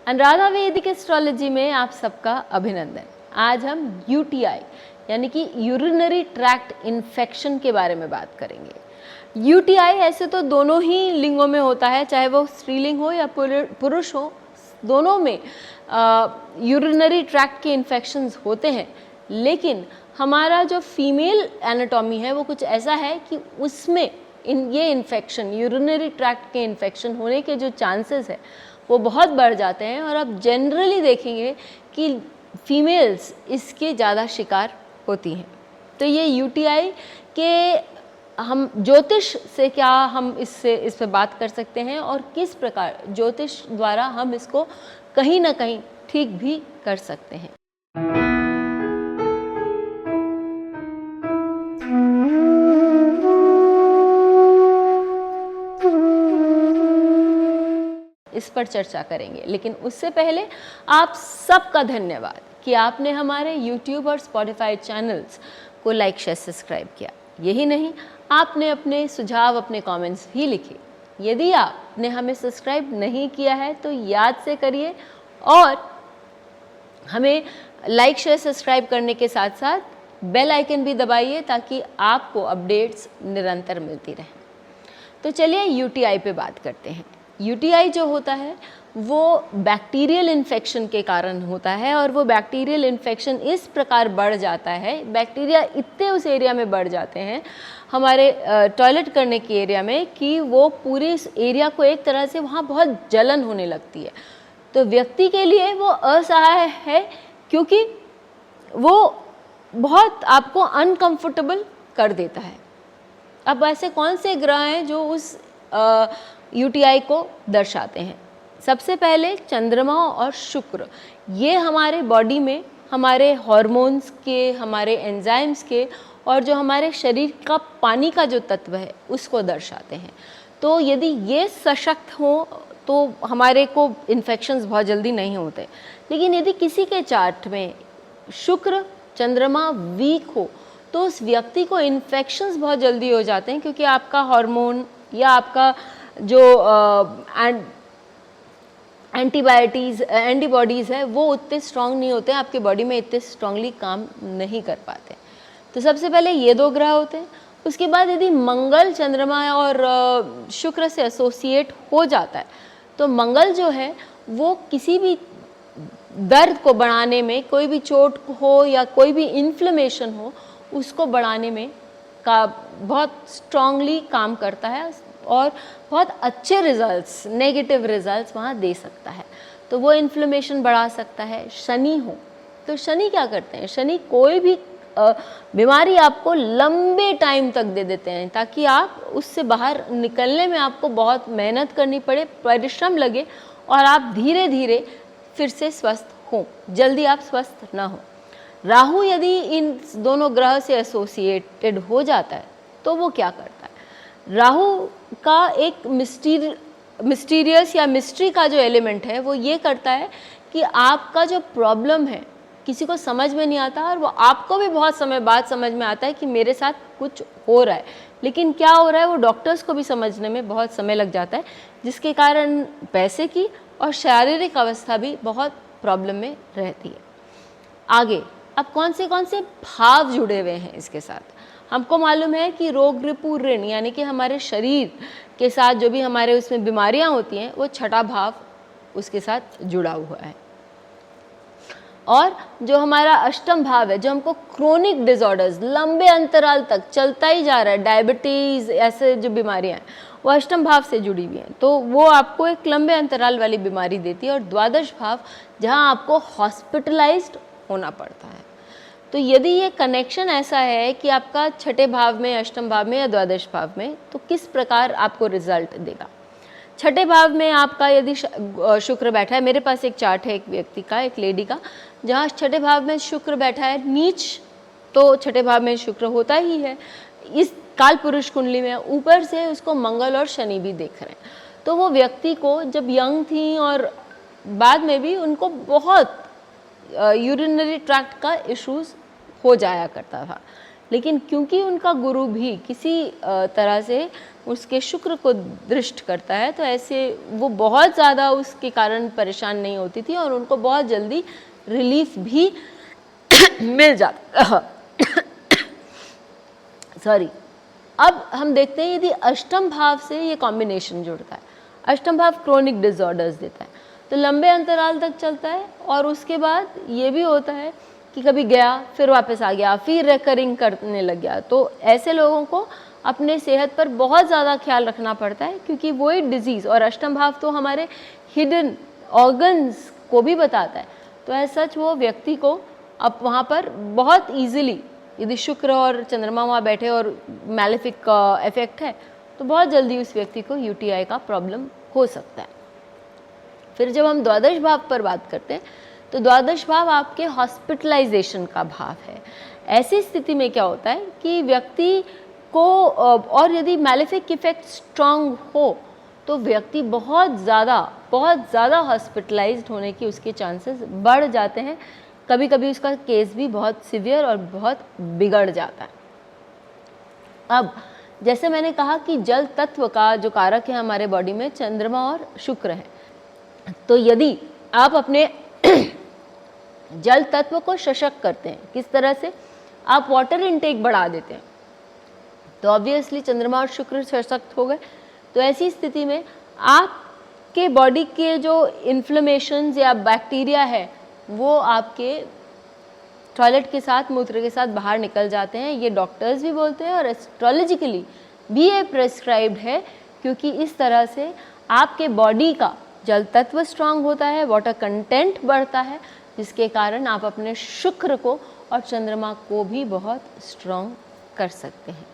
अनुराधा वैदिक एस्ट्रोलॉजी में आप सबका अभिनंदन। आज हम यूटीआई यानी कि यूरिनरी ट्रैक्ट इन्फेक्शन के बारे में बात करेंगे। यूटीआई ऐसे तो दोनों ही लिंगों में होता है, चाहे वो स्त्रीलिंग हो या पुरुष हो, दोनों में यूरिनरी ट्रैक्ट के इन्फेक्शंस होते हैं। लेकिन हमारा जो फीमेल एनाटॉमी है वो कुछ ऐसा है कि उसमें ये इन्फेक्शन, यूरिनरी ट्रैक्ट के इन्फेक्शन होने के जो चांसेस है वो बहुत बढ़ जाते हैं। और आप जनरली देखेंगे कि फीमेल्स इसके ज़्यादा शिकार होती हैं। तो ये यूटीआई के हम ज्योतिष से क्या हम इस पे बात कर सकते हैं और किस प्रकार ज्योतिष द्वारा हम इसको कहीं ना कहीं ठीक भी कर सकते हैं। इस पर चर्चा करेंगे, लेकिन उससे पहले आप सबका धन्यवाद कि आपने हमारे YouTube और Spotify चैनल्स को लाइक, शेयर, सब्सक्राइब किया। यही नहीं, आपने अपने सुझाव, अपने कमेंट्स भी लिखे। यदि आपने हमें सब्सक्राइब नहीं किया है तो याद से करिए और हमें लाइक, शेयर, सब्सक्राइब करने के साथ साथ बेल आइकन भी दबाइए ताकि आपको अपडेट्स निरंतर मिलती रहें। तो चलिए यूटीआई पे बात करते हैं। यूटीआई जो होता है वो बैक्टीरियल इन्फेक्शन के कारण होता है और वो बैक्टीरियल इन्फेक्शन इस प्रकार बढ़ जाता है, बैक्टीरिया इतने उस एरिया में बढ़ जाते हैं हमारे टॉयलेट करने के एरिया में कि वो पूरे इस एरिया को एक तरह से वहाँ बहुत जलन होने लगती है। तो व्यक्ति के लिए वो असहाय है क्योंकि वो बहुत आपको अनकंफर्टेबल कर देता है। अब ऐसे कौन से ग्रह हैं जो उस यूटीआई को दर्शाते हैं? सबसे पहले चंद्रमा और शुक्र। ये हमारे बॉडी में हमारे हार्मोन्स के, हमारे एंजाइम्स के और जो हमारे शरीर का पानी का जो तत्व है उसको दर्शाते हैं। तो यदि ये सशक्त हो तो हमारे को इन्फेक्शंस बहुत जल्दी नहीं होते। लेकिन यदि किसी के चार्ट में शुक्र, चंद्रमा वीक हो तो उस व्यक्ति को इन्फेक्शंस बहुत जल्दी हो जाते हैं, क्योंकि आपका हार्मोन या आपका जो एंटीबॉडीज़ है वो उतने स्ट्रांग नहीं होते, आपके बॉडी में इतने स्ट्रांगली काम नहीं कर पाते। तो सबसे पहले ये दो ग्रह होते हैं। उसके बाद यदि मंगल, चंद्रमा और शुक्र से एसोसिएट हो जाता है तो मंगल जो है वो किसी भी दर्द को बढ़ाने में, कोई भी चोट हो या कोई भी इन्फ्लेमेशन हो उसको बढ़ाने में का बहुत स्ट्रांगली काम करता है और बहुत अच्छे रिजल्ट्स, नेगेटिव रिजल्ट्स वहाँ दे सकता है। तो वो इन्फ्लेमेशन बढ़ा सकता है। शनि हो तो शनि क्या करते हैं? शनि कोई भी बीमारी आपको लंबे टाइम तक दे देते हैं ताकि आप उससे बाहर निकलने में आपको बहुत मेहनत करनी पड़े, परिश्रम लगे और आप धीरे धीरे फिर से स्वस्थ हों, जल्दी आप स्वस्थ ना हो। राहु यदि इन दोनों ग्रह से एसोसिएटेड हो जाता है तो वो क्या करता है? राहु का एक मिस्टीरियस या मिस्ट्री का जो एलिमेंट है वो ये करता है कि आपका जो प्रॉब्लम है किसी को समझ में नहीं आता और वो आपको भी बहुत समय बाद समझ में आता है कि मेरे साथ कुछ हो रहा है। लेकिन क्या हो रहा है वो डॉक्टर्स को भी समझने में बहुत समय लग जाता है, जिसके कारण पैसे की और शारीरिक अवस्था भी बहुत प्रॉब्लम में रहती है। आगे अब कौन से भाव जुड़े हुए हैं इसके साथ? हमको मालूम है कि रोग रिपु ऋण यानी कि हमारे शरीर के साथ जो भी हमारे उसमें बीमारियां होती हैं वो छठा भाव उसके साथ जुड़ा हुआ है। और जो हमारा अष्टम भाव है, जो हमको क्रोनिक डिसऑर्डर्स लंबे अंतराल तक चलता ही जा रहा है, डायबिटीज़, ऐसे जो बीमारियां हैं वो अष्टम भाव से जुड़ी हुई हैं, तो वो आपको एक लंबे अंतराल वाली बीमारी देती है। और द्वादश भाव जहाँ आपको हॉस्पिटलाइज्ड होना पड़ता है। तो यदि ये कनेक्शन ऐसा है कि आपका छठे भाव में, अष्टम भाव में या द्वादश भाव में, तो किस प्रकार आपको रिजल्ट देगा? छठे भाव में आपका यदि शुक्र बैठा है, मेरे पास एक चार्ट है एक व्यक्ति का, एक लेडी का, जहाँ छठे भाव में शुक्र बैठा है नीच, तो छठे भाव में शुक्र होता ही है इस काल पुरुष कुंडली में, ऊपर से उसको मंगल और शनि भी देख रहे हैं। तो वो व्यक्ति को जब यंग थी और बाद में भी उनको बहुत यूरिनरी ट्रैक्ट का इश्यूज हो जाया करता था। लेकिन क्योंकि उनका गुरु भी किसी तरह से उसके शुक्र को दृष्ट करता है, तो ऐसे वो बहुत ज़्यादा उसके कारण परेशान नहीं होती थी और उनको बहुत जल्दी रिलीफ भी मिल जाता। सॉरी। अब हम देखते हैं यदि अष्टम भाव से ये कॉम्बिनेशन जुड़ता है, अष्टम भाव क्रोनिक डिसऑर्डर्स देता है, तो लंबे अंतराल तक चलता है और उसके बाद ये भी होता है कि कभी गया फिर वापस आ गया, फिर रिकरिंग करने लग गया। तो ऐसे लोगों को अपने सेहत पर बहुत ज़्यादा ख्याल रखना पड़ता है, क्योंकि वो एक डिजीज़, और अष्टम भाव तो हमारे हिडन ऑर्गन्स को भी बताता है। तो ऐसा सच वो व्यक्ति को अब वहाँ पर बहुत ईजिली, यदि शुक्र और चंद्रमा वहाँ बैठे और मैलेफिक का इफेक्ट है, तो बहुत जल्दी उस व्यक्ति को यूटीआई का प्रॉब्लम हो सकता है। फिर जब हम द्वादश भाव पर बात करते हैं, तो द्वादश भाव आपके हॉस्पिटलाइजेशन का भाव है। ऐसी स्थिति में क्या होता है कि व्यक्ति को, और यदि मैलेफिक इफेक्ट स्ट्रांग हो, तो व्यक्ति बहुत ज़्यादा हॉस्पिटलाइज्ड होने की उसके चांसेस बढ़ जाते हैं। कभी कभी उसका केस भी बहुत सिवियर और बहुत बिगड़ जाता है। अब जैसे मैंने कहा कि जल तत्व का जो कारक है हमारे बॉडी में चंद्रमा और शुक्र है, तो यदि आप अपने जल तत्व को सशक्त करते हैं, किस तरह से, आप वाटर इनटेक बढ़ा देते हैं, तो ऑब्वियसली चंद्रमा और शुक्र सशक्त हो गए। तो ऐसी स्थिति में आपके बॉडी के जो इन्फ्लेमेशंस या बैक्टीरिया है वो आपके टॉयलेट के साथ, मूत्र के साथ बाहर निकल जाते हैं। ये डॉक्टर्स भी बोलते हैं और एस्ट्रोलॉजिकली भी ये प्रेस्क्राइब्ड है, क्योंकि इस तरह से आपके बॉडी का जल तत्व स्ट्रांग होता है, वाटर कंटेंट बढ़ता है, जिसके कारण आप अपने शुक्र को और चंद्रमा को भी बहुत स्ट्रांग कर सकते हैं।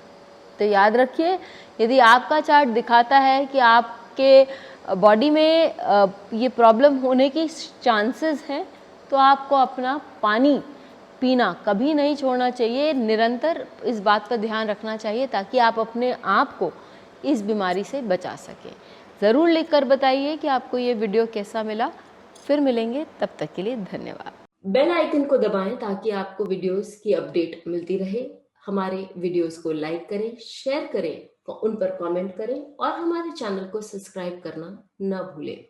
तो याद रखिए, यदि आपका चार्ट दिखाता है कि आपके बॉडी में ये प्रॉब्लम होने की चांसेस हैं, तो आपको अपना पानी पीना कभी नहीं छोड़ना चाहिए, निरंतर इस बात पर ध्यान रखना चाहिए, ताकि आप अपने आप को इस बीमारी से बचा सकें। ज़रूर लिखकर बताइए कि आपको ये वीडियो कैसा मिला। फिर मिलेंगे, तब तक के लिए धन्यवाद। बेल आइकन को दबाएं ताकि आपको वीडियोस की अपडेट मिलती रहे। हमारे वीडियोस को लाइक करें, शेयर करें, उन पर कमेंट करें और हमारे चैनल को सब्सक्राइब करना न भूलें।